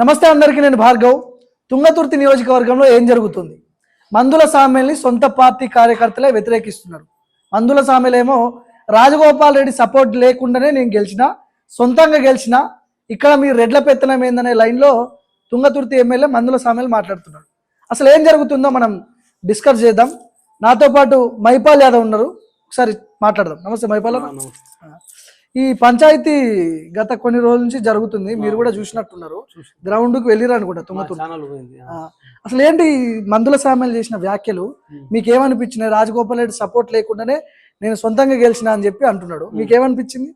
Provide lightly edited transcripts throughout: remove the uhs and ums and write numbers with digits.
నమస్తే అందరికీ, నేను భార్గవ్. తుంగతుర్తి నియోజకవర్గంలో ఏం జరుగుతుంది? మందుల సామ్యల్ని సొంత పార్టీ కార్యకర్తలే వ్యతిరేకిస్తున్నారు. మందుల సామ్యలేమో రాజగోపాల్ రెడ్డి సపోర్ట్ లేకుండానే నేను గెలిచిన, సొంతంగా గెలిచిన, ఇక్కడ మీ రెడ్ల పెత్తనం ఏందనే లైన్లో తుంగతుర్తి ఎమ్మెల్యే మందుల సామ్యలు మాట్లాడుతున్నాడు. అసలు ఏం జరుగుతుందో మనం డిస్కస్ చేద్దాం. నాతో పాటు మైపాల్ యాదవ్ ఉన్నారు, ఒకసారి మాట్లాడదాం. నమస్తే మైపాల్. ఈ పంచాయతీ గత కొన్ని రోజుల నుంచి జరుగుతుంది, మీరు కూడా చూసినట్టున్నారు, గ్రౌండ్కి వెళ్ళిరు అనుకుంటా తుంగతుర్తి. అసలు ఏంటి మందుల సామ్యాలు చేసిన వ్యాఖ్యలు మీకేమనిపించినాయి? రాజగోపాల్ రెడ్డి సపోర్ట్ లేకుండానే నేను సొంతంగా గెలిచిన అని చెప్పి అంటున్నాడు, మీకేమనిపించింది?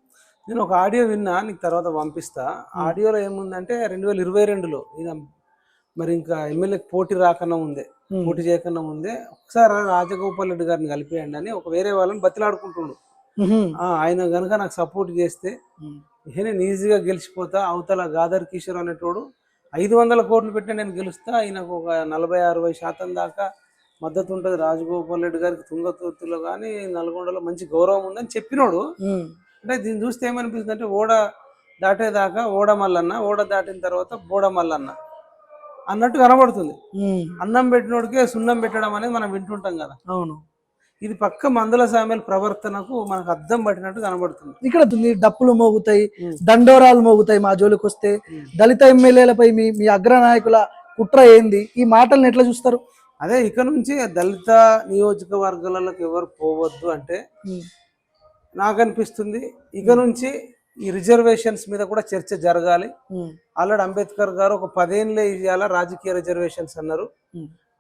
నేను ఒక ఆడియో విన్నా, నీకు తర్వాత పంపిస్తా. ఆడియోలో ఏముందంటే 2022లో ఈయన మరి ఇంకా ఎమ్మెల్యేకి పోటీ రాకన్నా ఉందే, పోటీ చేయకన్నా ఉందే ఒకసారి రాజగోపాల్ రెడ్డి గారిని కలిపేయండి అని ఒక వేరే వాళ్ళని బతిలాడుకుంటుండు. ఆయన గనుక నాకు సపోర్ట్ చేస్తే నేను ఈజీగా గెలిచిపోతా, అవతల గాదర్ కిషోర్ అనేటోడు 500 కోట్లు పెట్టి నేను గెలుస్తా, ఆయనకు ఒక 40-60% దాకా మద్దతు ఉంటుంది రాజగోపాల్ రెడ్డి గారికి తుంగతుర్తిలో కానీ నల్గొండలో మంచి గౌరవం ఉందని చెప్పినోడు. అంటే దీన్ని చూస్తే ఏమనిపిస్తుంది అంటే ఓడ దాటేదాకా ఓడ మల్లన్న, ఓడ దాటిన తర్వాత బోడ మల్లన్న అన్నట్టు కనబడుతుంది. అన్నం పెట్టినోడికే సున్నం పెట్టడం అనేది మనం వింటుంటాం కదా. అవును, ఇది పక్క మందుల సామ్యాల ప్రవర్తనకు మనకు అద్దం పట్టినట్టు కనబడుతుంది. ఇక్కడ డప్పులు మోగుతాయి, దండోరాలు మోగుతాయి మా జోలికి వస్తే. దళిత ఎమ్మెల్యేలపై మీ అగ్రనాయకుల కుట్ర ఏంది? ఈ మాటలను ఎట్లా చూస్తారు? అదే ఇక నుంచి దళిత నియోజకవర్గాలకు ఎవరు పోవద్దు అంటే నాకు అనిపిస్తుంది ఇక నుంచి ఈ రిజర్వేషన్స్ మీద కూడా చర్చ జరగాలి. ఆల్రెడీ అంబేద్కర్ గారు ఒక 10 ఏళ్ళే ఇవ్వాల రాజకీయ రిజర్వేషన్స్ అన్నారు.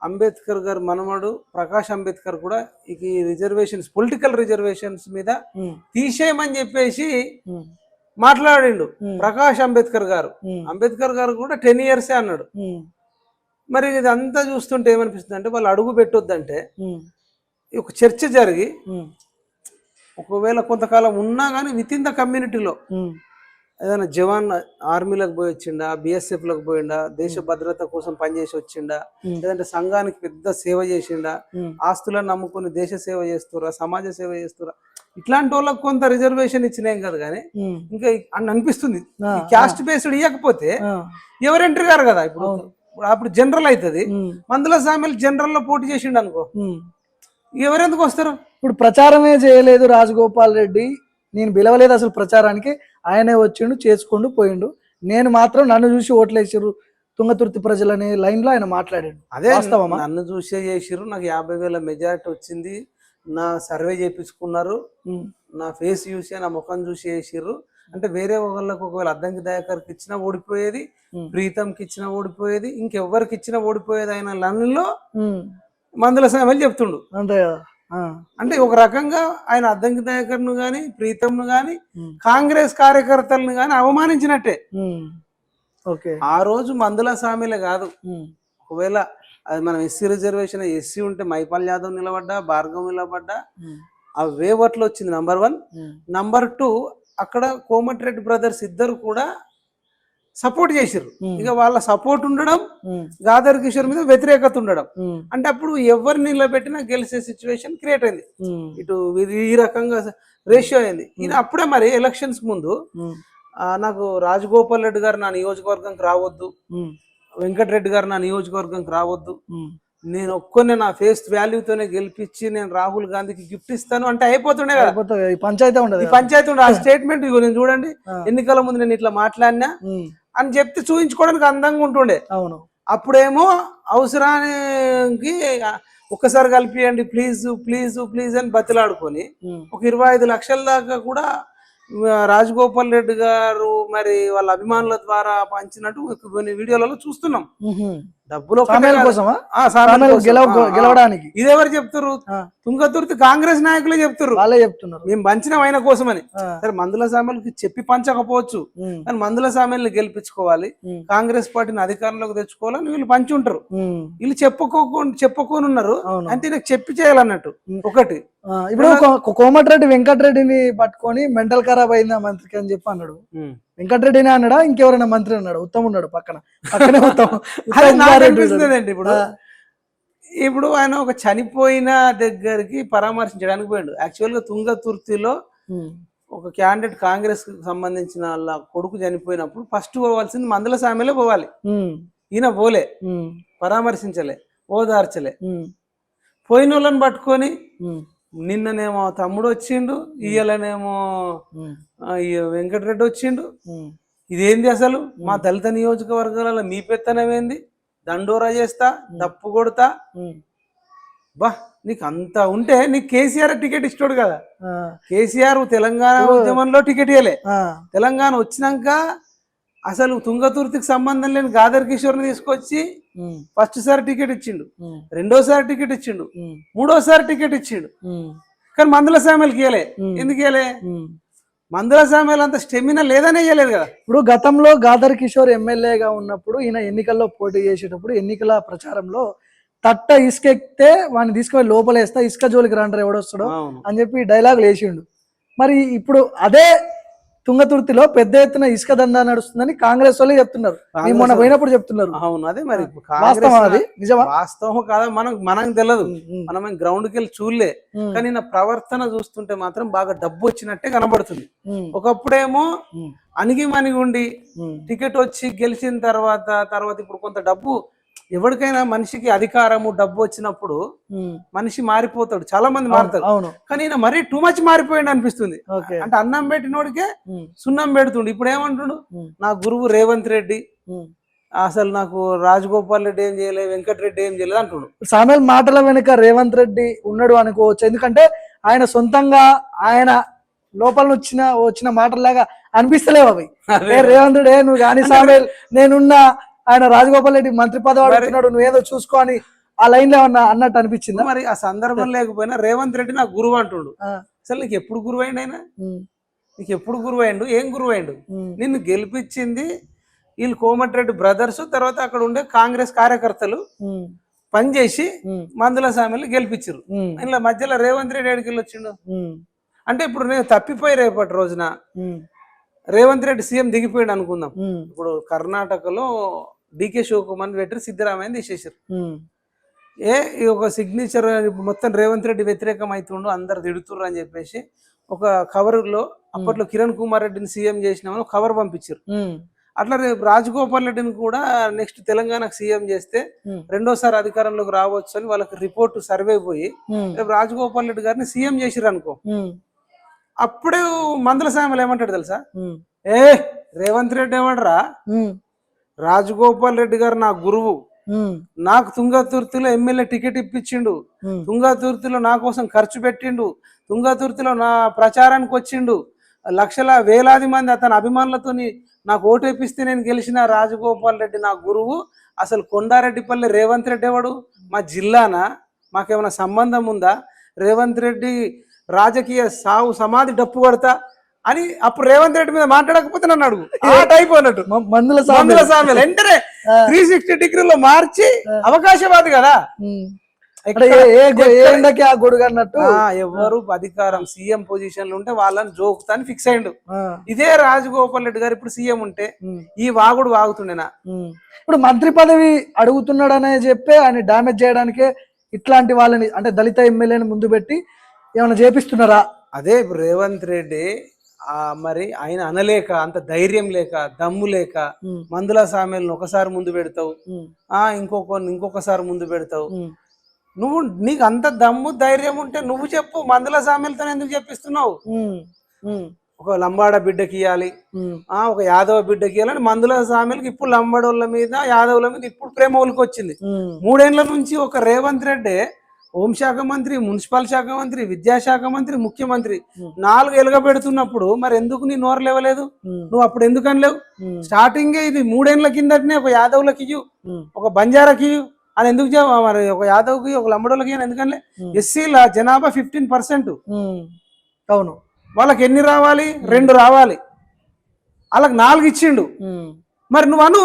అంబేద్కర్ గారు మనమడు ప్రకాష్ అంబేద్కర్ కూడా ఈ రిజర్వేషన్స్, పొలిటికల్ రిజర్వేషన్స్ మీద తీసేయమని చెప్పేసి మాట్లాడిండు ప్రకాష్ అంబేద్కర్ గారు. అంబేద్కర్ గారు కూడా 10 ఇయర్సే అన్నాడు. మరి ఇదంతా చూస్తుంటే ఏమనిపిస్తుంది అంటే వాళ్ళు అడుగు పెట్టొద్దంటే ఒక చర్చ జరిగి ఒకవేళ కొంతకాలం ఉన్నా కానీ విత్ ఇన్ ద కమ్యూనిటీలో ఏదైనా జవాన్ ఆర్మీలకు పోయి వచ్చిండా, బిఎస్ఎఫ్లకు పోయిండా, దేశ భద్రత కోసం పనిచేసి వచ్చిండా, లేదంటే సంఘానికి పెద్ద సేవ చేసిండా, ఆస్తులను నమ్ముకుని దేశ సేవ చేస్తురా, సమాజ సేవ చేస్తురా, ఇట్లాంటి వాళ్ళకి కొంత రిజర్వేషన్ ఇచ్చినాం కదా. కానీ ఇంకా అని అనిపిస్తుంది క్యాస్ట్ బేస్డ్ ఇవ్వకపోతే ఎవరు ఎంట్రీ గారు కదా. ఇప్పుడు అప్పుడు జనరల్ అవుతుంది. మందుల సామ్యాలు జనరల్ లో పోటీ చేసిండు అనుకో, ఎవరెందుకు వస్తారు? ఇప్పుడు ప్రచారమే చేయలేదు రాజగోపాల్ రెడ్డి, నేను పిలవలేదు అసలు ప్రచారానికి, ఆయనే వచ్చిండు, చేసుకుంటూ పోయిండు, నేను మాత్రం నన్ను చూసి ఓట్లేసారు తుంగతుర్తి ప్రజలనే లైన్ లో ఆయన మాట్లాడాడు. అదే నన్ను చూసే చేసిర్రు, నాకు 50,000 మెజారిటీ వచ్చింది, నా సర్వే చేయించుకున్నారు, నా ఫేస్ చూసి నా ముఖం చూసి చేసిర్రు అంటే వేరే వాళ్ళకు ఒకవేళ అద్దంకి దయాకర్కి ఇచ్చినా ఓడిపోయేది, ప్రీతంకి ఇచ్చినా ఓడిపోయేది, ఇంకెవ్వరికి ఇచ్చినా ఓడిపోయేది. ఆయన లైన్లో మందుల సామ్యాలు చెప్తుండు అంతే కదా. అంటే ఒక రకంగా ఆయన అద్దంకి దయాకర్ను గాని ప్రీతంను గాని కాంగ్రెస్ కార్యకర్తలను గాని అవమానించినట్టే. ఆ రోజు మందుల సామ్యాలే కాదు, ఒకవేళ అది మనం ఎస్సీ రిజర్వేషన్, ఎస్సీ ఉంటే మైపాల్ యాదవ్ నిలబడ్డా, భార్గవ్ నిలబడ్డా, ఆ వేవట్లో వచ్చింది నంబర్ 1. నంబర్ 2 అక్కడ కోమటిరెడ్డి బ్రదర్స్ ఇద్దరు కూడా సపోర్ట్ చేసిర్రు. ఇక వాళ్ళ సపోర్ట్ ఉండడం, గాదర్ కిషోర్ మీద వ్యతిరేకత ఉండడం, అంటే అప్పుడు ఎవరిని నిలబెట్టినా గెలిచే సిచ్యువేషన్ క్రియేట్ అయింది. ఇటు ఈ రకంగా రేషియో అయింది. ఇది అప్పుడే మరి ఎలక్షన్స్ ముందు నాకు రాజగోపాల్ రెడ్డి గారు నా నియోజకవర్గంకి రావద్దు, వెంకటరెడ్డి గారు నా నియోజకవర్గంకి రావద్దు, నేను ఒక్కొనే నా ఫేస్ వాల్యూతోనే గెలిపించి నేను రాహుల్ గాంధీకి గిఫ్ట్ ఇస్తాను అంటే అయిపోతుండే కదా. పంచాయతీ ఉండదు, పంచాయతీ ఉండదు. ఆ స్టేట్మెంట్ ఇగో నేను చూడండి, ఎన్నికల ముందు నేను ఇట్లా మాట్లాడినా అని చెప్తే చూపించుకోవడానికి అందంగా ఉంటుండే. అవును, అప్పుడేమో అవసరానికి ఒక్కసారి కలిపియండి ప్లీజ్ ప్లీజ్ ప్లీజ్ అని బతిలాడుకొని ఒక 25 లక్షల దాకా కూడా రాజగోపాల్ రెడ్డి గారు మరి వాళ్ళ అభిమానుల ద్వారా పంచినట్టు కొన్ని వీడియోలలో చూస్తున్నాం. డబ్బులు గెలవడానికి ఇదెవరు చెప్తారు? తుంగతుర్తి కాంగ్రెస్ నాయకులే చెప్తారు, వాళ్ళే చెప్తున్నారు మేము పంచిన ఆయన కోసమని. సరే మందుల సామ్యాలకి చెప్పి పంచకపోవచ్చు, కానీ మందుల సామ్యాలను గెలిపించుకోవాలి, కాంగ్రెస్ పార్టీని అధికారంలోకి తెచ్చుకోవాలని వీళ్ళు పంచి ఉంటారు. వీళ్ళు చెప్పుకొని ఉన్నారు అంటే నాకు చెప్పి చేయాలన్నట్టు. ఒకటి ఇప్పుడు కోమటిరెడ్డి వెంకటరెడ్డిని పట్టుకొని మెంటల్ ఖరాబ్ అయిందా మంత్రికి అని చెప్పి అన్నాడు. వెంకటరెడ్డిని అన్నాడా ఇంకెవరైనా మంత్రి అన్నాడు? ఉత్తమ్ ఉన్నాడు పక్కనే ఉత్తమ్. ఇప్పుడు ఆయన ఒక చనిపోయిన దగ్గరికి పరామర్శించడానికి పోయాడు. యాక్చువల్ గా తుంగతుర్తిలో ఒక క్యాండిడేట్ కాంగ్రెస్ కి సంబంధించిన వాళ్ళ కొడుకు చనిపోయినప్పుడు ఫస్ట్ పోవాల్సింది మందుల సామెలే పోవాలి. ఈయన పోలే, పరామర్శించలే, ఓదార్చలే. పోయిన వాళ్ళని పట్టుకొని నిన్ననేమో తమ్ముడు వచ్చిండు, ఇయ్యలనేమో వెంకటరెడ్డి వచ్చిండు. ఇదేంది అసలు? మా దళిత నియోజకవర్గాలలో మీ పెత్తనమేంది? దండోరా చేస్తా, దప్పు కొడతా. బా, నీకు అంత ఉంటే నీకు కేసీఆర్ టికెట్ ఇస్తాడు కదా. కేసీఆర్ తెలంగాణ ఉద్యమంలో టికెట్ ఇవ్వలే. తెలంగాణ వచ్చినాక అసలు తుంగతుర్తికి సంబంధం లేని గాదర్ కిషోర్ని తీసుకొచ్చి ఫస్ట్ సారి టికెట్ ఇచ్చిండు, రెండోసారి టికెట్ ఇచ్చిండు, మూడోసారి టికెట్ ఇచ్చిండు. కానీ మందుల సామెలకి ఇవ్వలే. ఎందుకు ఇవ్వలే? మందుల సామెలు అంత స్టెమినా లేదనే ఇవ్వలేదు కదా. ఇప్పుడు గతంలో గాదర్ కిషోర్ ఎమ్మెల్యేగా ఉన్నప్పుడు ఈయన ఎన్నికల్లో పోటీ చేసేటప్పుడు ఎన్నికల ప్రచారంలో తట్ట ఇసుక ఎక్కితే వాడిని తీసుకొని లోపలేస్తా, ఇసుక జోలికి రాంటారు ఎవడొస్తాడో అని చెప్పి డైలాగులు వేసిండు. మరి ఇప్పుడు అదే తుంగతుర్తిలో పెద్ద ఎత్తున ఇసుక దందా నడుస్తుందని కాంగ్రెస్ వాళ్ళే చెప్తున్నారు. మొన్న పోయినప్పుడు చెప్తున్నారు. అవును, అదే మరి వాస్తవం కాదా మనకు తెలియదు, మనం గ్రౌండ్ కి వెళ్ళి చూడలే. కానీ నా ప్రవర్తన చూస్తుంటే మాత్రం బాగా డబ్బు వచ్చినట్టే కనబడుతుంది. ఒకప్పుడేమో అణిగి మణిగి ఉండి టికెట్ వచ్చి గెలిచిన తర్వాత ఇప్పుడు కొంత డబ్బు, ఎవరికైనా మనిషికి అధికారము డబ్బు వచ్చినప్పుడు మనిషి మారిపోతాడు, చాలా మంది మారుతారు. కానీ ఈయన మరీ టూ మచ్ మారిపోయింది అనిపిస్తుంది. అంటే అన్నం పెట్టినోడికే సున్నం పెడుతుండు. ఇప్పుడు ఏమంటుండు? నా గురువు రేవంత్ రెడ్డి, అసలు నాకు రాజగోపాల్ రెడ్డి ఏం చేయలేదు, వెంకటరెడ్డి ఏం చేయలేదు అంటుండు. సామెల్ మాటల వెనుక రేవంత్ రెడ్డి ఉన్నాడు అనుకోవచ్చు. ఎందుకంటే ఆయన సొంతంగా ఆయన లోపల వచ్చిన మాటల్లాగా అనిపిస్తలేవు అవి. రేవంత్ రెడ్డి నువ్వు కానీ సామెల్ నేనున్నా, ఆయన రాజగోపాల్ రెడ్డి మంత్రి పదవి అడుగుతున్నాడు, నువ్వేదో చూసుకో అని ఆ లైన్ లో ఏమన్నా అన్నట్టు అనిపించింది. మరి ఆ సందర్భం లేకపోయినా రేవంత్ రెడ్డి నాకు గురువు అంటుండు. అసలు నీకు ఎప్పుడు గురువు అయిండు? ఆయన నీకు ఎప్పుడు గురువు అయిండు? ఏం గురువు అయిండు? నిన్ను గెలిపించింది వీళ్ళు కోమటిరెడ్డి బ్రదర్స్, తర్వాత అక్కడ ఉండే కాంగ్రెస్ కార్యకర్తలు పనిచేసి మందుల సామెలు గెలిపించారు. ఇలా మధ్యలో రేవంత్ రెడ్డి ఎక్కడికి వెళ్ళి వచ్చిండు అంటే ఇప్పుడు నేను తప్పిపోయి రేపటి రోజున రేవంత్ రెడ్డి సీఎం దిగిపోయాడు అనుకుందాం. ఇప్పుడు కర్ణాటకలో డికే శివకుమార్ పెట్టి సిద్ధరామయ్య తీసేసారు. ఈ ఒక సిగ్నేచర్ మొత్తం రేవంత్ రెడ్డి వ్యతిరేకం అవుతుండు, అందరు తిడుతుర్రు అని చెప్పేసి ఒక కవర్ లో అప్పట్లో కిరణ్ కుమార్ రెడ్డిని సీఎం చేసినామని కవర్ పంపించారు. అట్లా రేపు రాజగోపాల్ రెడ్డిని కూడా నెక్స్ట్ తెలంగాణకు సీఎం చేస్తే రెండోసారి అధికారంలోకి రావచ్చు అని వాళ్ళకి రిపోర్ట్ సర్వే పోయి రేపు రాజగోపాల్ రెడ్డి గారిని సీఎం చేసిరు అనుకో, అప్పుడు మందుల సామెలు ఏమంటాడు తెలుసా? రేవంత్ రెడ్డి ఏమంటారా, రాజగోపాల్ రెడ్డి గారు నా గురువు, నాకు తుంగతుర్తిలో ఎమ్మెల్యే టికెట్ ఇప్పించిండు, తుంగతుర్తిలో నా కోసం ఖర్చు పెట్టిండు, తుంగతుర్తిలో నా ప్రచారానికి వచ్చిండు, లక్షల వేలాది మంది అతని అభిమానులతో నాకు ఓటు వేపిస్తే నేను గెలిచిన రాజగోపాల్ రెడ్డి నా గురువు. అసలు కొండారెడ్డిపల్లి రేవంత్ రెడ్డి ఎవడు? మా జిల్లానా? మాకేమైనా సంబంధం ఉందా? రేవంత్ రెడ్డి రాజకీయ సావు సమాధి డప్పు కొడతా అని అప్పుడు రేవంత్ రెడ్డి మీద మాట్లాడకపోతే నన్ను అడుగు. ఆ టైప్ అన్నట్టు మందుల సామెలు వెంటనే 360 డిగ్రీలో మార్చి అవకాశవాది కదా. ఎవరు అధికారం సీఎం పొజిషన్ లో ఉంటే వాళ్ళని జోకుతాని ఫిక్స్ అయ్యిండు. ఇదే రాజగోపాల్ రెడ్డి గారు ఇప్పుడు సీఎం ఉంటే ఈ వాగుడు వాగుతుండేనా? ఇప్పుడు మంత్రి పదవి అడుగుతున్నాడు అనే చెప్పి ఆయన డామేజ్ చేయడానికే ఇట్లాంటి వాళ్ళని అంటే దళిత ఎమ్మెల్యేని ముందు పెట్టి ఏమైనా చేపిస్తున్నారా? అదే ఇప్పుడు రేవంత్ రెడ్డి మరి ఆయన అనలేక, అంత ధైర్యం లేక, దమ్ము లేక మందుల సామెలను ఒకసారి ముందు పెడతావు, ఇంకొకసారి ముందు పెడతావు. నీకు అంత దమ్ము ధైర్యం ఉంటే నువ్వు చెప్పు, మందుల సామెలతో ఎందుకు చెప్పిస్తున్నావు? ఒక లంబాడ బిడ్డకి ఇవ్వాలి, ఒక యాదవ బిడ్డకి ఇవ్వాలని మందుల సామెలకి ఇప్పుడు లంబాడోళ్ళ మీద యాదవుల మీద ఇప్పుడు ప్రేమ ఒలికి వచ్చింది. 3 ఏళ్ల నుంచి ఒక రేవంత్ రెడ్డి హోంశాఖ మంత్రి, మున్సిపల్ శాఖ మంత్రి, విద్యాశాఖ మంత్రి, ముఖ్యమంత్రి 4 ఏళ్ళుగా పెడుతున్నప్పుడు మరి ఎందుకు నీ నోరు లేవలేదు? నువ్వు అప్పుడు ఎందుకు అనలేవు? స్టార్టింగ్ ఇది 3 ఏళ్ల కిందటనే ఒక యాదవులకి ఇయ్యు, ఒక బంజారాకి ఇయ్యు అని ఎందుకు మరి ఒక యాదవ్కి ఒక లంబడోళ్ళకి అని ఎందుకనలే? ఎస్సీల జనాభా 15%. అవును, వాళ్ళకి ఎన్ని రావాలి? 2 రావాలి. వాళ్ళకి 4 ఇచ్చిండు. మరి నువ్వు అను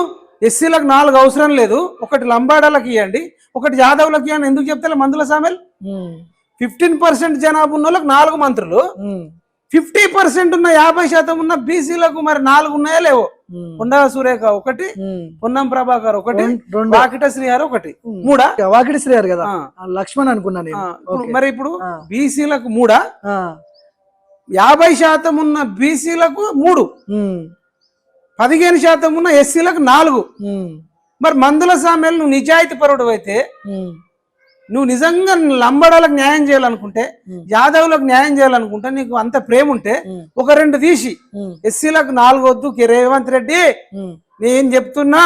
ఎస్సీలకు 4 అవసరం లేదు, ఒకటి లంబాడాలకు ఇవ్వండి, ఒకటి యాదవులకు ఇవ్వండి ఎందుకు చెప్తా? మందుల సామెలు 15% జనాభా ఉన్న వాళ్ళకి 4 మంత్రులు, 50% ఉన్న 50% ఉన్న బీసీలకు మరి 4 ఉన్నాయా లేవో? కొండా సురేఖ ఒకటి, పొన్నం ప్రభాకర్ ఒకటి, వాకిట శ్రీహార్ ఒకటి, 3 వాకిట శ్రీహార్ కదా, లక్ష్మణ్ అనుకున్నాను. మరి ఇప్పుడు బీసీలకు 3, 50% ఉన్న బీసీలకు 3, 15% ఉన్న ఎస్సీలకు 4. మరి మందుల సామ్యాలు నువ్వు నిజాయితీ పరుడు అయితే, నువ్వు నిజంగా లంబడాలకు న్యాయం చేయాలనుకుంటే, యాదవులకు న్యాయం చేయాలనుకుంటే, నీకు అంత ప్రేమ ఉంటే ఒక 2 తీసి ఎస్సీలకు 4 వద్దు రేవంత్ రెడ్డి నేను చెప్తున్నా,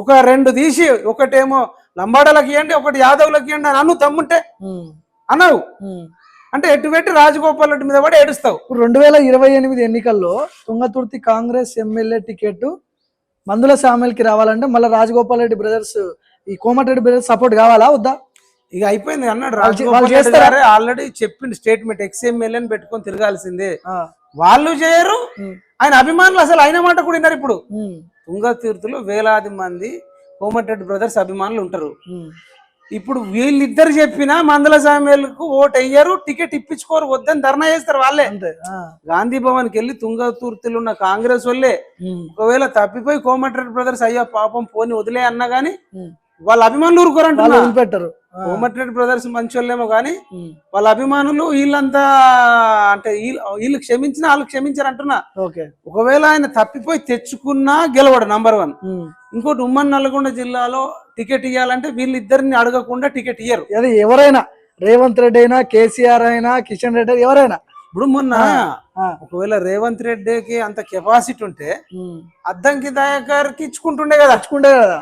ఒక 2 తీసి ఒకటేమో లంబాడాలకు ఇవ్వండి, ఒకటి యాదవులకు ఇవ్వండి అని అను తమ్ముంటే అన్నావు అంటే ఎటువంటి రాజగోపాల్ రెడ్డి మీద కూడా ఏడుస్తావు. 2028 ఎన్నికల్లో తుంగతుర్తి కాంగ్రెస్ ఎమ్మెల్యే టికెట్ మందుల సామెల్కి రావాలంటే మళ్ళీ రాజగోపాల్ రెడ్డి బ్రదర్స్, ఈ కోమటిరెడ్డి బ్రదర్స్ సపోర్ట్ కావాలా వద్దా? ఇక అయిపోయింది అన్నాడు రాజగోపాల్ రెడ్డి గారే ఆల్రెడీ చెప్పింది స్టేట్మెంట్, ఎక్స్ఎమ్మెల్యేని పెట్టుకొని తిరగాల్సిందే. వాళ్ళు చేయరు, ఆయన అభిమానులు అసలు అయిన మాట కూడా విన్నారు. ఇప్పుడు తుంగతుర్తిలో వేలాది మంది కోమటిరెడ్డి బ్రదర్స్ అభిమానులు ఉంటారు. ఇప్పుడు వీళ్ళిద్దరు చెప్పినా మందల సామ్యాలకు ఓటు అయ్యారు, టికెట్ ఇప్పించుకోరు, వద్దని ధర్నా చేస్తారు వాళ్ళే. గాంధీ భవన్ కి వెళ్ళి తుంగతుర్తిలో ఉన్న కాంగ్రెస్ వాళ్ళే ఒకవేళ తప్పిపోయి కోమటిరెడ్డి బ్రదర్స్ అయ్యా పాపం పోని వదిలే అన్నా గానీ వాళ్ళ అభిమానులు ఊరుకోరంటారు. పెట్టరు. కోమటిరెడ్డి బ్రదర్స్ మంచి వాళ్ళేమో కానీ వాళ్ళ అభిమానులు వీళ్ళంతా అంటే వీళ్ళు క్షమించినా వాళ్ళు క్షమించారు అంటున్నా. ఒకవేళ ఆయన తప్పిపోయి తెచ్చుకున్నా గెలవడు నంబర్ 1. ఇంకోటి ఉమ్మడి నల్గొండ జిల్లాలో టికెట్ ఇవ్వాలంటే వీళ్ళిద్దరిని అడగకుండా టికెట్ ఇయ్యరు. అది ఎవరైనా, రేవంత్ రెడ్డి అయినా, కేసీఆర్ అయినా, కిషన్ రెడ్డి ఎవరైనా. ఇప్పుడు మొన్న ఒకవేళ రేవంత్ రెడ్డికి అంత కెపాసిటీ ఉంటే అద్దంకి దయాకర్కి ఇచ్చుకుంటుండే కదా.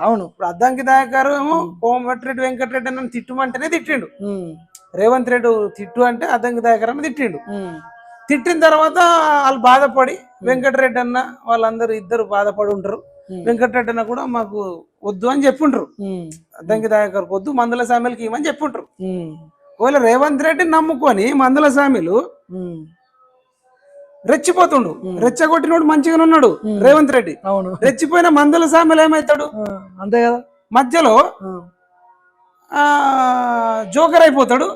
అవును. ఇప్పుడు అద్దంకి దయాకర్ ఏమో కోమటిరెడ్డి వెంకటరెడ్డి అని తిట్టుమంటేనే తిట్టిండు. రేవంత్ రెడ్డి తిట్టు అంటే అద్దంకి దయాకర్ అని తిట్టిండు. తిట్టిన తర్వాత వాళ్ళు బాధపడి వెంకటరెడ్డి అన్న వాళ్ళందరూ ఇద్దరు బాధపడి ఉంటారు. వెంకటరెడ్డి అన్న కూడా మాకు వద్దు అని చెప్పుంటారు, అద్దంకి దయాకర్ వద్దు మందుల సామెలకి ఇవ్వని చెప్పుంటారు. ఒకవేళ రేవంత్ రెడ్డిని నమ్ముకొని మందుల సామెలు రెచ్చిపోతుండు, రెచ్చగొట్టినోడు మంచిగానే ఉన్నాడు రేవంత్ రెడ్డి. రెచ్చిపోయిన మందుల సామెలు ఏమవుతాడు అంతే కదా, మధ్యలో జోకర్ అయిపోతాడు.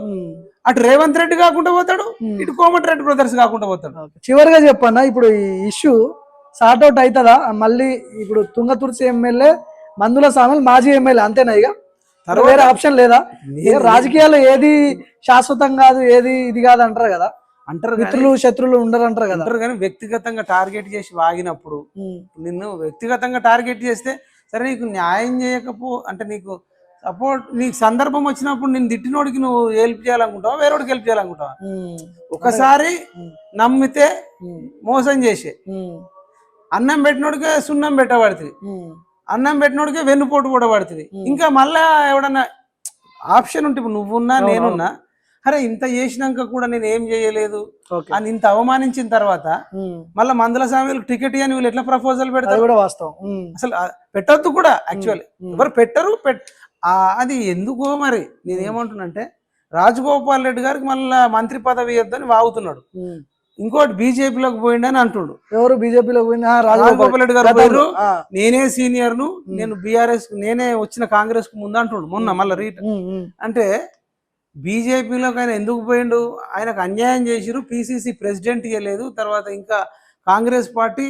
అటు రేవంత్ రెడ్డి కాకుండా పోతాడు, ఇటు కోమటిరెడ్డి బ్రదర్స్ కాకుండా పోతాడు. చివరిగా చెప్పన్నా, ఇప్పుడు ఈ ఇష్యూ సార్ట్ అవుట్ అవుతుందా మళ్ళీ? ఇప్పుడు తుంగతుర్తి ఎమ్మెల్యే మందుల సామెల్ మాజీ ఎమ్మెల్యే అంతేనా? ఇక వేరే ఆప్షన్ లేదా? రాజకీయాల్లో ఏది శాశ్వతం కాదు, ఏది ఇది కాదు అంటారు కదా, అంటారు. మిత్రులు శత్రువులు ఉండరు అంటారు కదా. అంటారు కానీ వ్యక్తిగతంగా టార్గెట్ చేసి వాగినప్పుడు, నిన్ను వ్యక్తిగతంగా టార్గెట్ చేస్తే సరే, నీకు న్యాయం చేయకపో అంటే నీకు సపోర్ట్, నీకు సందర్భం వచ్చినప్పుడు నేను తిట్టినోడికి నువ్వు హెల్ప్ చేయాలనుకుంటావా, వేరేవాడికి హెల్ప్ చేయాలనుకుంటావా? ఒకసారి నమ్మితే మోసం చేసే, అన్నం పెట్టినోడికే సున్నం పెట్టబడుతుంది, అన్నం పెట్టినోడికే వెన్నుపోటు కూడా పడుతుంది. ఇంకా మళ్ళా ఎవడన్నా ఆప్షన్ ఉంటే, ఇప్పుడు నువ్వున్నా నేనున్నా, అరే ఇంత చేసినాక కూడా నేను ఏం చేయలేదు అని ఇంత అవమానించిన తర్వాత మళ్ళీ మందుల సామెలకు టికెట్ అని వీళ్ళు ఎట్లా ప్రపోజల్ పెడతారు? కూడా వాస్తవం. అసలు పెట్టద్దు కూడా. యాక్చువల్లీ ఎవరు పెట్టరు. అది ఎందుకో మరి నేనేమంటున్నానంటే, రాజగోపాల్ రెడ్డి గారికి మళ్ళీ మంత్రి పదవి ఇవ్వద్దని వాగుతున్నాడు. ఇంకోటి బీజేపీలోకి పోయిండని అంటుండు. ఎవరు బీజేపీలోకి పోయింది? రాజగోపాల్ రెడ్డి గారు పోయారు, నేనే సీనియర్ను, నేను బీఆర్ఎస్ నేనే వచ్చిన కాంగ్రెస్ కు ముందు అంటుండు మొన్న మళ్ళీ రిటర్న్. అంటే బీజేపీలోకి ఆయన ఎందుకు పోయిండు? ఆయనకు అన్యాయం చేసిరు, పిసిసి ప్రెసిడెంట్ ఇవ్వలేదు, తర్వాత ఇంకా కాంగ్రెస్ పార్టీ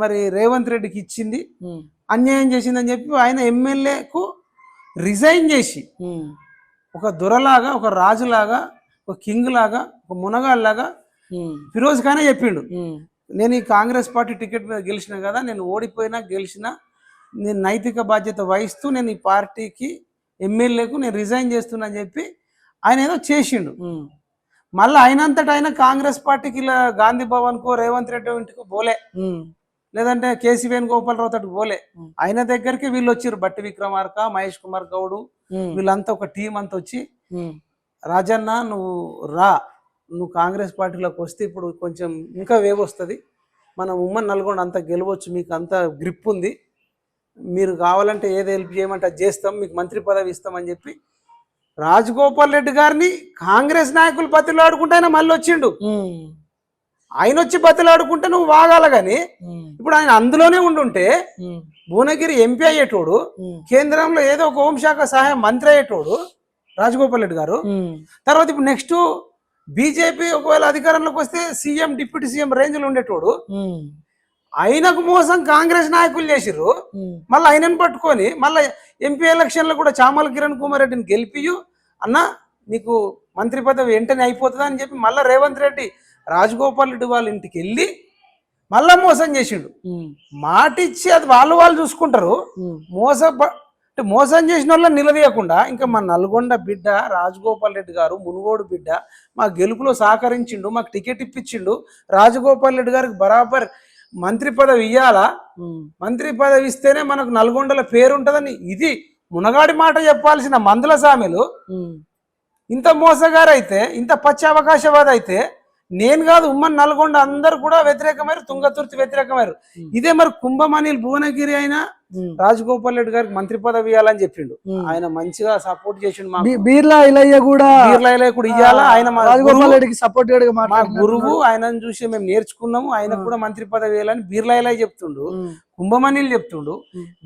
మరి రేవంత్ రెడ్డికి ఇచ్చింది, అన్యాయం చేసిందని చెప్పి ఆయన ఎమ్మెల్యేకు రిజైన్ చేసి ఒక దొరలాగా, ఒక రాజులాగా, ఒక కింగ్ లాగా, ఒక మునగాళ్ళలాగా ఫిరోజ్ ఖానే చెప్పిండు, నేను ఈ కాంగ్రెస్ పార్టీ టికెట్ మీద గెలిచిన కదా, నేను ఓడిపోయినా గెలిచినా నేను నైతిక బాధ్యత వహిస్తూ నేను ఈ పార్టీకి ఎమ్మెల్యేకు నేను రిజైన్ చేస్తున్నా అని చెప్పి ఆయన ఏదో చేసిండు. మళ్ళీ అయినంతట ఆయన కాంగ్రెస్ పార్టీకి ఇలా గాంధీ భవన్ కో రేవంత్ రెడ్డి ఇంటికి పోలే, లేదంటే కేసీ వేణుగోపాలరావు తోటి పోలే. ఆయన దగ్గరికి వీళ్ళు వచ్చారు, బట్టి విక్రమార్క, మహేష్ కుమార్ గౌడ్, వీళ్ళంతా ఒక టీం అంతా వచ్చి, రాజన్న నువ్వు రా, నువ్వు కాంగ్రెస్ పార్టీలోకి వస్తే ఇప్పుడు కొంచెం ఇంకా వేవ్ వస్తుంది, మనం ఉమ్మడి నల్గొండ అంతా గెలవచ్చు, మీకు అంత గ్రిప్ ఉంది, మీరు కావాలంటే ఏది హెల్ప్ చేయమంటే అది చేస్తాం, మీకు మంత్రి పదవి ఇస్తామని చెప్పి రాజగోపాల్ రెడ్డి గారిని కాంగ్రెస్ నాయకులు బతిలాడుకుంటే ఆయన మళ్ళీ వచ్చిండు. ఆయన వచ్చి బతిలాడుకుంటే నువ్వు వాగాల గాని, ఇప్పుడు ఆయన అందులోనే ఉండుంటే భువనగిరి ఎంపీ అయ్యేటోడు, కేంద్రంలో ఏదో ఒక హోంశాఖ సహాయ మంత్రి అయ్యేటోడు రాజగోపాల్ రెడ్డి గారు. తర్వాత ఇప్పుడు నెక్స్ట్ బీజేపీ ఒకవేళ అధికారంలోకి వస్తే సీఎం, డిప్యూటీ సీఎం రేంజ్ లో ఉండేటోడు. ఆయనకు మోసం కాంగ్రెస్ నాయకులు చేసిర్రు, మళ్ళీ ఆయనను పట్టుకొని మళ్ళీ ఎంపీ ఎలక్షన్లో కూడా చామల కిరణ్ కుమార్ రెడ్డిని గెలిపియు అన్న నీకు మంత్రి పదవి వెంటనే అయిపోతుందా అని చెప్పి మళ్ళీ రేవంత్ రెడ్డి రాజగోపాల్ రెడ్డి వాళ్ళ ఇంటికి వెళ్ళి మళ్ళా మోసం చేసిండు. మాటిచ్చి అది వాళ్ళు చూసుకుంటారు. మోసం చేసిన వాళ్ళని నిలదీయకుండా ఇంకా మా నల్గొండ బిడ్డ రాజగోపాల్ రెడ్డి గారు మునుగోడు బిడ్డ మా గెలుపులో సహకరించిండు, మాకు టికెట్ ఇప్పించిండు, రాజగోపాల్ రెడ్డి గారికి బరాబర్ మంత్రి పదవి ఇయ్యాలా, మంత్రి పదవి ఇస్తేనే మనకు నల్గొండల పేరు ఉంటుందని ఇది మునగాడి మాట చెప్పాల్సిన మందుల సామెలు ఇంత మోసగారైతే, ఇంత పచ్చి అవకాశవాద అయితే నేను కాదు ఉమ్మన్ నల్గొండ అందరు కూడా వ్యతిరేకమైరు, తుంగతుర్తి వ్యతిరేకమైరు. ఇదే మరి కుంభమణిల్ భువనగిరి అయినా రాజగోపాల్ రెడ్డి గారికి మంత్రి పదవి ఇవ్వాలని చెప్పిండు. ఆయన మంచిగా సపోర్ట్ చేసిండు. బీర్లా ఇలయ్య కూడా ఇవ్వాలా, ఆయన రాజగోపాల్ రెడ్డికి సపోర్ట్ మా గురువు, ఆయనను చూసి మేము నేర్చుకున్నాము, ఆయనకు కూడా మంత్రి పదవి ఇవ్వాలని బీర్లా ఇలయ్య చెప్తుండు, కుంభమణిలు చెప్తుండు.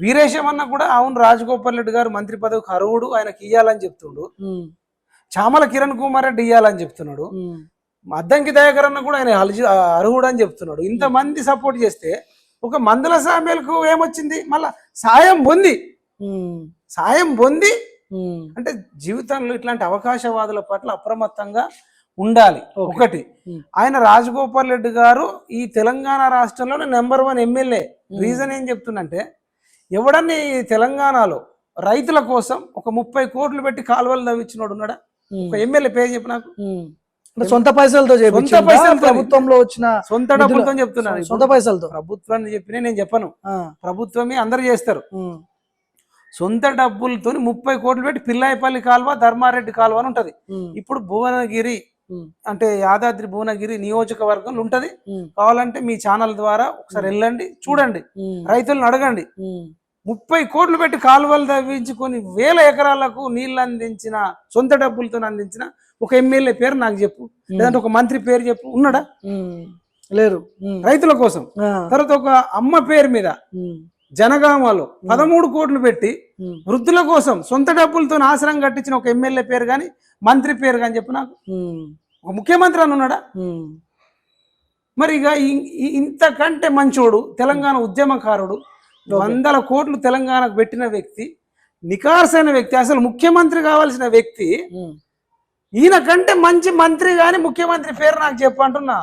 వీరేశమన్న కూడా అవును రాజగోపాల్ రెడ్డి గారు మంత్రి పదవికి అర్హుడు, ఆయనకి ఇవ్వాలని చెప్తుండు. చామల కిరణ్ కుమార్ రెడ్డి ఇవ్వాలని చెప్తున్నాడు. అద్దంకి దయాకర్ అన్న కూడా ఆయన అర్హుడు అని చెప్తున్నాడు. ఇంతమంది సపోర్ట్ చేస్తే ఒక మందుల సామ్యాలకు ఏమొచ్చింది, మళ్ళా సాయం పొంది అంటే జీవితంలో ఇట్లాంటి అవకాశవాదుల పట్ల అప్రమత్తంగా ఉండాలి. ఒకటి, ఆయన రాజగోపాల్ రెడ్డి గారు ఈ తెలంగాణ రాష్ట్రంలో నెంబర్ 1 ఎమ్మెల్యే. రీజన్ ఏం చెప్తుందంటే, ఎవడన్నా ఈ తెలంగాణలో రైతుల కోసం ఒక 30 కోట్లు పెట్టి కాలువలు తవ్వించినోడు ఉన్నాడా? ఒక ఎమ్మెల్యే పేరు చెప్పు నాకు. సొంత పైసలతో ప్రభుత్వంలో వచ్చిన సొంత డబ్బులతో చెప్తున్నాను. సొంత పైసలతో ప్రభుత్వాన్ని చెప్పినా నేను చెప్పను, ప్రభుత్వమే అందరు చేస్తారు. సొంత డబ్బులతో 30 కోట్లు పెట్టి పిల్లాయిపల్లి కాలువ, ధర్మారెడ్డి కాలువ అని ఉంటది. ఇప్పుడు భువనగిరి అంటే యాదాద్రి భువనగిరి నియోజకవర్గంలో ఉంటది. కావాలంటే మీ ఛానల్ ద్వారా ఒకసారి వెళ్ళండి, చూడండి, రైతులను అడగండి. 30 కోట్లు పెట్టి కాలువలు తవ్వించుకొని 1000 ఎకరాలకు నీళ్లు అందించిన, సొంత డబ్బులతో అందించిన ఒక ఎమ్మెల్యే పేరు నాకు చెప్పు, లేదంటే ఒక మంత్రి పేరు చెప్పు. ఉన్నాడా? లేరు. రైతుల కోసం. తర్వాత ఒక అమ్మ పేరు మీద జనగామలో 13 కోట్లు పెట్టి వృద్ధుల కోసం సొంత డబ్బులతో ఆశ్రయం కట్టించిన ఒక ఎమ్మెల్యే పేరు గాని, మంత్రి పేరు కానీ చెప్పు నాకు. ఒక ముఖ్యమంత్రి అని ఉన్నాడా? మరి ఇక ఇంతకంటే మంచోడు, తెలంగాణ ఉద్యమకారుడు, 100 కోట్లు తెలంగాణకు పెట్టిన వ్యక్తి, నికార్సైన వ్యక్తి, అసలు ముఖ్యమంత్రి కావాల్సిన వ్యక్తి, ఈయన కంటే మంచి మంత్రి గాని ముఖ్యమంత్రి పేరు నాకు చెప్పంటున్నా.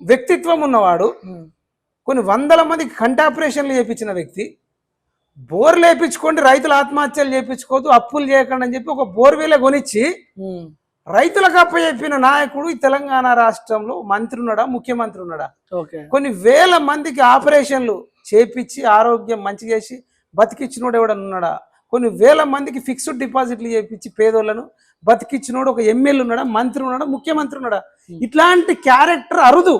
వ్యక్తిత్వం ఉన్నవాడు, కొన్ని 100 మందికి కంటి ఆపరేషన్లు చేయించిన వ్యక్తి, బోర్లు వేయించుకోండి, రైతులు ఆత్మహత్యలు చేయించుకోవద్దు, అప్పులు చేయకండి అని చెప్పి ఒక బోర్వేలే కొనిచ్చి రైతులకు అప్ప చెప్పిన నాయకుడు ఈ తెలంగాణ రాష్ట్రంలో మంత్రి ఉన్నాడా, ముఖ్యమంత్రి ఉన్నాడా? కొన్ని 1000 మందికి ఆపరేషన్లు చేపించి ఆరోగ్యం మంచి చేసి బతికిచ్చినోడు ఎవడన్నా ఉన్నాడా? కొన్ని 1000 మందికి ఫిక్స్డ్ డిపాజిట్లు చేపించి పేదోళ్లను బతికిచ్చినోడు ఒక ఎమ్మెల్యే ఉన్నాడా, మంత్రి ఉన్నాడా, ముఖ్యమంత్రి ఉన్నాడా? ఇట్లాంటి క్యారెక్టర్ అరుదు.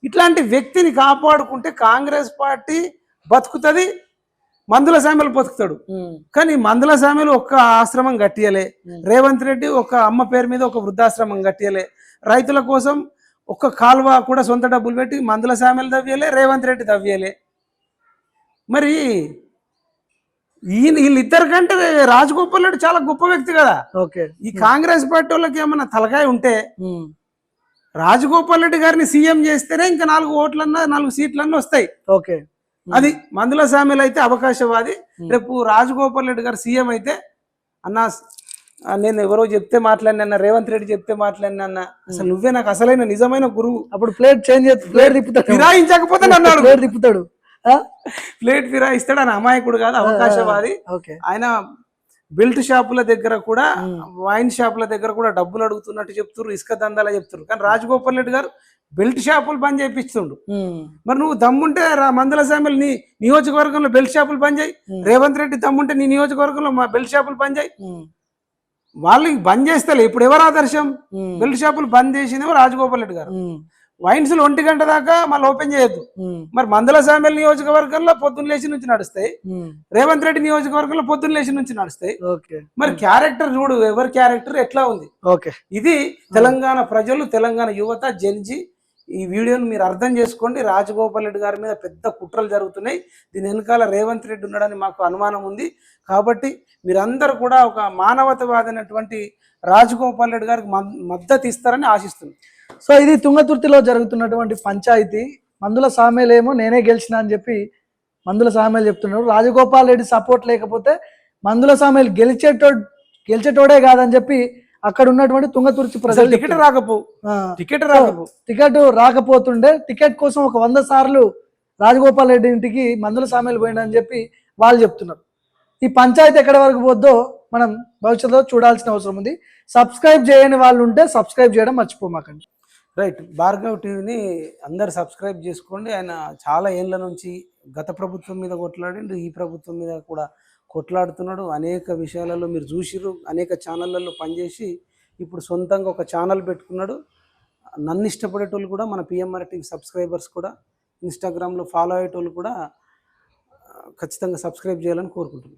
ఇట్లాంటి వ్యక్తిని కాపాడుకుంటే కాంగ్రెస్ పార్టీ బతుకుతుంది, మందుల సామెలు బతుకుతాడు. కానీ మందుల సామెలు ఒక్క ఆశ్రమం కట్టియలే, రేవంత్ రెడ్డి ఒక అమ్మ పేరు మీద ఒక వృద్ధాశ్రమం కట్టియలే, రైతుల కోసం ఒక్క కాలువ కూడా సొంత డబ్బులు పెట్టి మందుల సామెలు తవ్వియలే, రేవంత్ రెడ్డి తవ్వియలే. మరి వీళ్ళిద్దరి కంటే రాజగోపాల్ రెడ్డి చాలా గొప్ప వ్యక్తి కదా. ఈ కాంగ్రెస్ పార్టీ వాళ్ళకి ఏమన్నా తలకాయ ఉంటే రాజగోపాల్ రెడ్డి గారిని సీఎం చేస్తేనే ఇంకా 4 ఓట్లన్నా 4 సీట్లన్నా వస్తాయి. అది మందుల సామెలు అయితే అవకాశవాది. రేపు రాజగోపాల్ రెడ్డి గారు సీఎం అయితే, అన్న నేను ఎవరో చెప్తే మాట్లాడినా, రేవంత్ రెడ్డి చెప్తే మాట్లాడినా, అసలు నువ్వే నాకు అసలైన నిజమైన గురువు, అప్పుడు ప్లేట్ చేంజ్ ప్లేట్ తిప్పుతాడు, ఫిరాయించకపోతే నన్ను ప్లేట్ తిప్పుతాడు, ప్లేట్ ఫిరాయిస్తాడు అని అమాయకుడు కాదు, అవకాశవాది. ఆయన బెల్ట్ షాపుల దగ్గర కూడా, వైన్ షాపుల దగ్గర కూడా డబ్బులు అడుగుతున్నట్టు చెప్తున్నారు, ఇసుక దందాలా చెప్తున్నారు. కానీ రాజగోపాల్ రెడ్డి గారు బెల్ట్ షాపులు బంద్ చేయిస్తుండు. మరి నువ్వు దమ్ముంటే మందుల సామెలు నీ నియోజకవర్గంలో బెల్ట్ షాపులు బంద్ చేయి, రేవంత్ రెడ్డి దమ్ముంటే నీ నియోజకవర్గంలో బెల్ట్ షాపులు బంద్ చేయి. వాళ్ళకి బంద్ చేస్తలే. ఇప్పుడు ఎవరు ఆదర్శం? బెల్ట్ షాపులు బంద్ చేసిందేమో రాజగోపాల్ రెడ్డి గారు. వైన్స్ 1 గంట దాకా మళ్ళీ ఓపెన్ చేయొద్దు. మరి మందుల సామెల్ నియోజకవర్గంలో పొద్దున్న లేచి నుంచి నడుస్తాయి, రేవంత్ రెడ్డి నియోజకవర్గంలో పొద్దున్న లేచి నుంచి నడుస్తాయి. మరి క్యారెక్టర్ చూడు, ఎవరి క్యారెక్టర్ ఎట్లా ఉంది. ఇది తెలంగాణ ప్రజలు, తెలంగాణ యువత, జెన్జీ ఈ వీడియోను మీరు అర్థం చేసుకోండి. రాజగోపాల్ రెడ్డి గారి మీద పెద్ద కుట్రలు జరుగుతున్నాయి. దీని వెనకాల రేవంత్ రెడ్డి ఉన్నాడని మాకు అనుమానం ఉంది. కాబట్టి మీరందరూ కూడా ఒక మానవతావాదైనటువంటి రాజగోపాల్ రెడ్డి గారికి మద్దతు ఇస్తారని ఆశిస్తుంది. సో ఇది తుంగతుర్తిలో జరుగుతున్నటువంటి పంచాయతీ. మందుల సామేలేమో నేనే గెలిచిన అని చెప్పి మందుల సామేలు చెప్తున్నాడు. రాజగోపాల్ రెడ్డి సపోర్ట్ లేకపోతే మందుల సామేలు గెలిచేటోడే కాదని చెప్పి అక్కడ ఉన్నటువంటి తుంగతుర్తి అసలు ప్రజలు టికెట్ రాకపో ఆ, టికెట్ రాకపో టికెట్ రాకపోతుండే టికెట్ కోసం ఒక 100 సార్లు రాజగోపాల్ రెడ్డి ఇంటికి మందుల సామెలు పోయిండని చెప్పి వాళ్ళు చెప్తున్నారు. ఈ పంచాయతీ ఎక్కడి వరకు పోద్దో మనం భవిష్యత్తులో చూడాల్సిన అవసరం ఉంది. సబ్స్క్రైబ్ చేయని వాళ్ళు ఉంటే సబ్స్క్రైబ్ చేయడం మర్చిపోమాకండి. రైట్. భార్గవ్ టీవీని అందరు సబ్స్క్రైబ్ చేసుకోండి. ఆయన చాలా ఏళ్ళ నుంచి గత ప్రభుత్వం మీద కొట్లాడిండు, ఈ ప్రభుత్వం మీద కూడా కొట్లాడుతున్నాడు. అనేక విషయాలలో మీరు చూసిర్రు, అనేక ఛానళ్ళల్లో పనిచేసి ఇప్పుడు సొంతంగా ఒక ఛానల్ పెట్టుకున్నాడు. నన్ను ఇష్టపడేటోళ్ళు కూడా, మన పిఎంఆర్ టీవీ సబ్స్క్రైబర్స్ కూడా, ఇన్స్టాగ్రామ్లో ఫాలో అయ్యేటోళ్ళు కూడా ఖచ్చితంగా సబ్స్క్రైబ్ చేయాలని కోరుకుంటున్నాను.